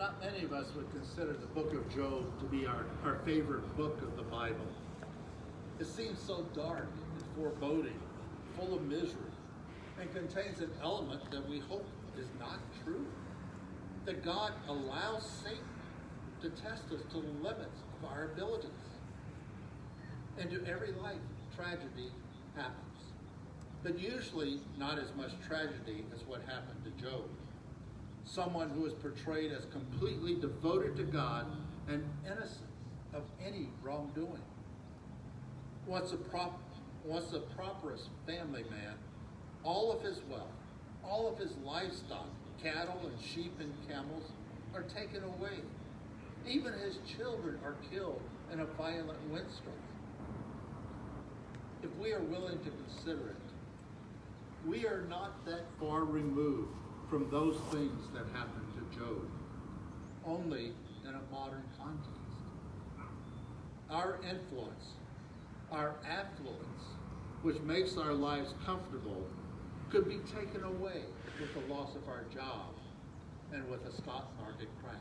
Not many of us would consider the book of Job to be our favorite book of the Bible. It seems so dark and foreboding, full of misery, and contains an element that we hope is not true. That God allows Satan to test us to the limits of our abilities. And to every life, tragedy happens. But usually not as much tragedy as what happened to Job. Someone who is portrayed as completely devoted to God and innocent of any wrongdoing. Once a prosperous family man, all of his wealth, all of his livestock, cattle and sheep and camels are taken away. Even his children are killed in a violent windstorm. If we are willing to consider it, we are not that far removed from those things that happened to Job, only in a modern context. Our influence, our affluence, which makes our lives comfortable, could be taken away with the loss of our job and with a stock market crash.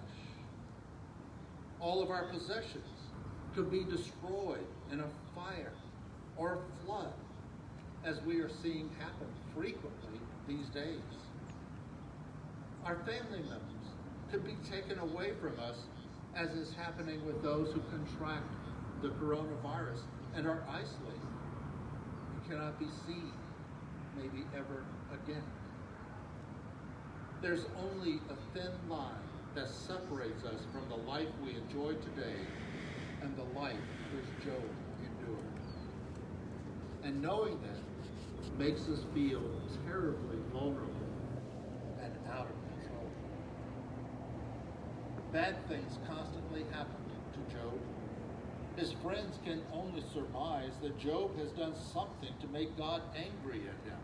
All of our possessions could be destroyed in a fire or a flood, as we are seeing happen frequently these days. Our family members could be taken away from us, as is happening with those who contract the coronavirus and are isolated and cannot be seen, maybe ever again. There's only a thin line that separates us from the life we enjoy today and the life which Job endured. And knowing that makes us feel terribly vulnerable and out of control. Bad things constantly happen to Job. His friends can only surmise that Job has done something to make God angry at him.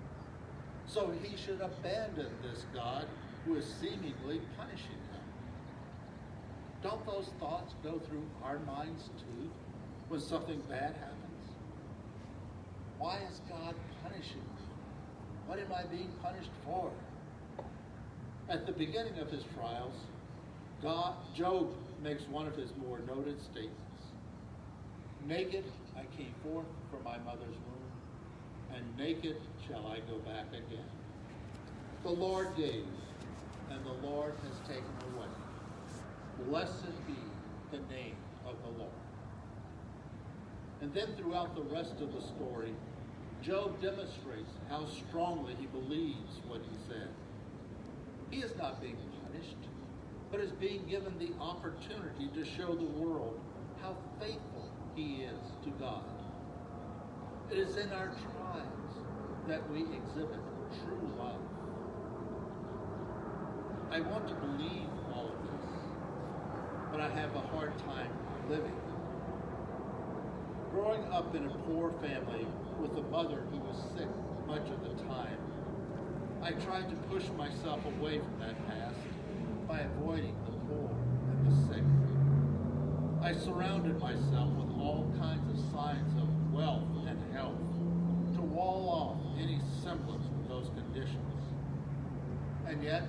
So he should abandon this God who is seemingly punishing him. Don't those thoughts go through our minds too when something bad happens? Why is God punishing me? What am I being punished for? At the beginning of his trials, Job makes one of his more noted statements. Naked I came forth from my mother's womb, and naked shall I go back again. The Lord gave, and the Lord has taken away. Blessed be the name of the Lord. And then throughout the rest of the story, Job demonstrates how strongly he believes what he said. He is not being punished, but is being given the opportunity to show the world how faithful he is to God. It is in our trials that we exhibit true love. I want to believe all of this, but I have a hard time living. Growing up in a poor family with a mother who was sick much of the time, I tried to push myself away from that past by avoiding the poor and the sick. I surrounded myself with all kinds of signs of wealth and health to wall off any semblance of those conditions. And yet,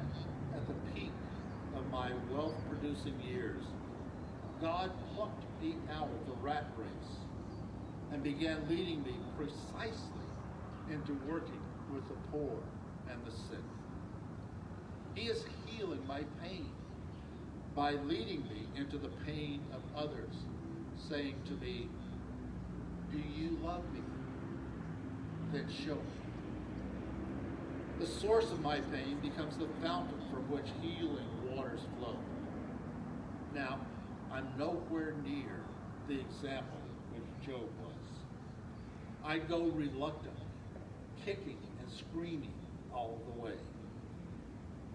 at the peak of my wealth-producing years, God plucked me out of the rat race and began leading me precisely into working with the poor and the sick. He is healing my pain by leading me into the pain of others, saying to me, "Do you love me? Then show me." The source of my pain becomes the fountain from which healing waters flow. Now, I'm nowhere near the example which Job was. I go reluctantly, kicking and screaming all the way.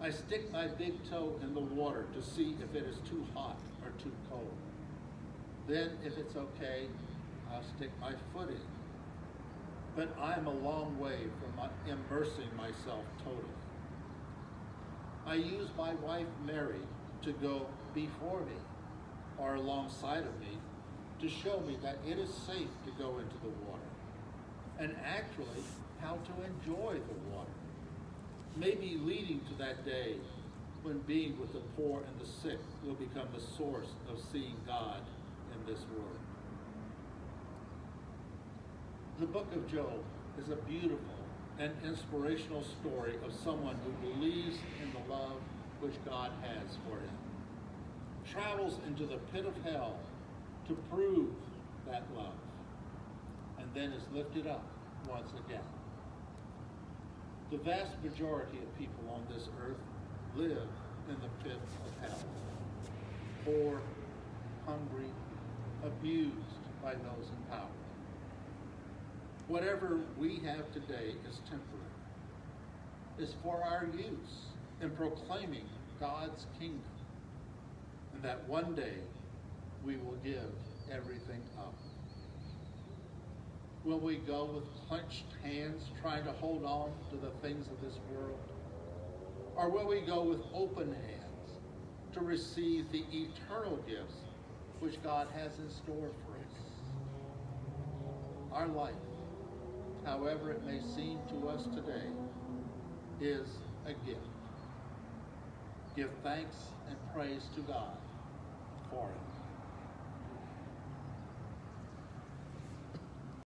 I stick my big toe in the water to see if it is too hot or too cold. Then, if it's okay, I'll stick my foot in. But I'm a long way from immersing myself totally. I use my wife, Mary, to go before me or alongside of me to show me that it is safe to go into the water, and how to enjoy the water, maybe leading to that day when being with the poor and the sick will become the source of seeing God in this world. The book of Job is a beautiful and inspirational story of someone who believes in the love which God has for him, travels into the pit of hell to prove that love, and then is lifted up once again. The vast majority of people on this earth live in the pit of hell, poor, hungry, abused by those in power. Whatever we have today is temporary, is for our use in proclaiming God's kingdom, and that one day we will give everything up. Will we go with clenched hands trying to hold on to the things of this world? Or will we go with open hands to receive the eternal gifts which God has in store for us? Our life, however it may seem to us today, is a gift. Give thanks and praise to God for it.